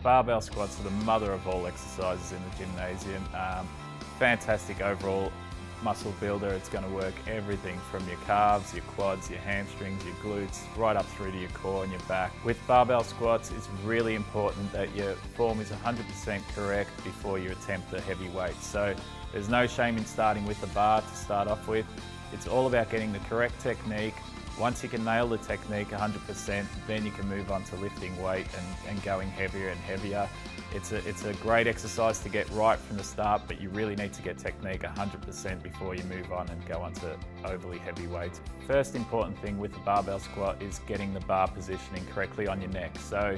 Barbell squats are the mother of all exercises in the gymnasium. Fantastic overall muscle builder. It's going to work everything from your calves, your quads, your hamstrings, your glutes, right up through to your core and your back. With barbell squats, it's really important that your form is 100% correct before you attempt the heavy weight. So there's no shame in starting with the bar to start off with. It's all about getting the correct technique. Once you can nail the technique 100%, then you can move on to lifting weight and going heavier and heavier. It's a great exercise to get right from the start, but you really need to get technique 100% before you move on and go on to overly heavy weights. First important thing with the barbell squat is getting the bar positioning correctly on your neck. So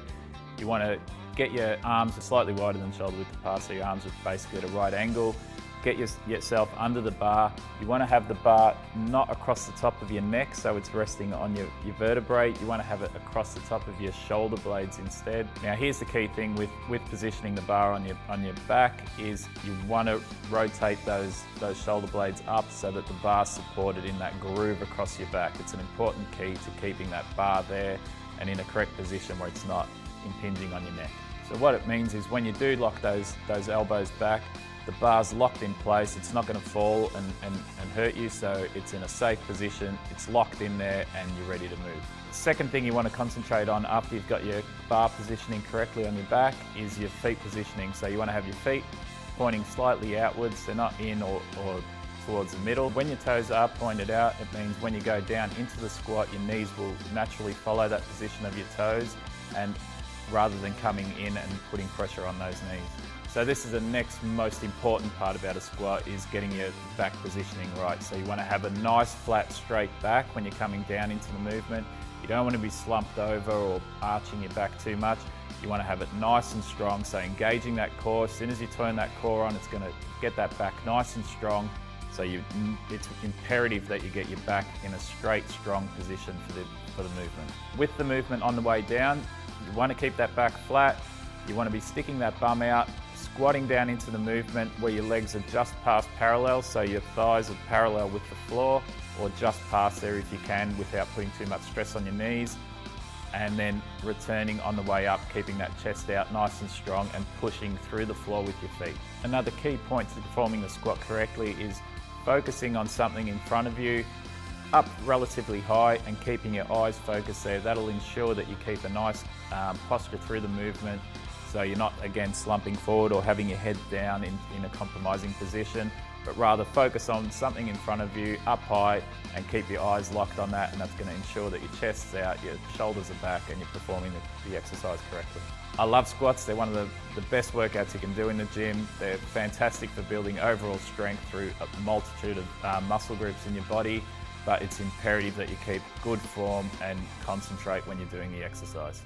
you want to get your arms slightly wider than shoulder width apart, so your arms are basically at a right angle. Get yourself under the bar. You want to have the bar not across the top of your neck, so it's resting on your vertebrae. You want to have it across the top of your shoulder blades instead. Now here's the key thing with positioning the bar on your back is you want to rotate those shoulder blades up so that the bar's supported in that groove across your back. It's an important key to keeping that bar there and in a correct position where it's not impinging on your neck. So what it means is when you do lock those elbows back, the bar's locked in place, it's not going to fall and hurt you, so it's in a safe position, it's locked in there and you're ready to move. The second thing you want to concentrate on after you've got your bar positioning correctly on your back is your feet positioning. So you want to have your feet pointing slightly outwards, they're not in or towards the middle. When your toes are pointed out, it means when you go down into the squat, your knees will naturally follow that position of your toes, and rather than coming in and putting pressure on those knees. So this is the next most important part about a squat, is getting your back positioning right. So you want to have a nice flat straight back when you're coming down into the movement. You don't want to be slumped over or arching your back too much. You want to have it nice and strong, so engaging that core. As soon as you turn that core on, it's going to get that back nice and strong. So it's imperative that you get your back in a straight, strong position for the movement. With the movement on the way down, you want to keep that back flat. You want to be sticking that bum out, squatting down into the movement where your legs are just past parallel, so your thighs are parallel with the floor, or just past there if you can without putting too much stress on your knees. And then returning on the way up, keeping that chest out nice and strong and pushing through the floor with your feet. Another key point to performing the squat correctly is focusing on something in front of you, up relatively high, and keeping your eyes focused there. That'll ensure that you keep a nice posture through the movement, so you're not again slumping forward or having your head down in a compromising position, but rather focus on something in front of you, up high, and keep your eyes locked on that, and that's going to ensure that your chest's out, your shoulders are back, and you're performing the exercise correctly. I love squats. They're one of the best workouts you can do in the gym. They're fantastic for building overall strength through a multitude of muscle groups in your body, but it's imperative that you keep good form and concentrate when you're doing the exercise.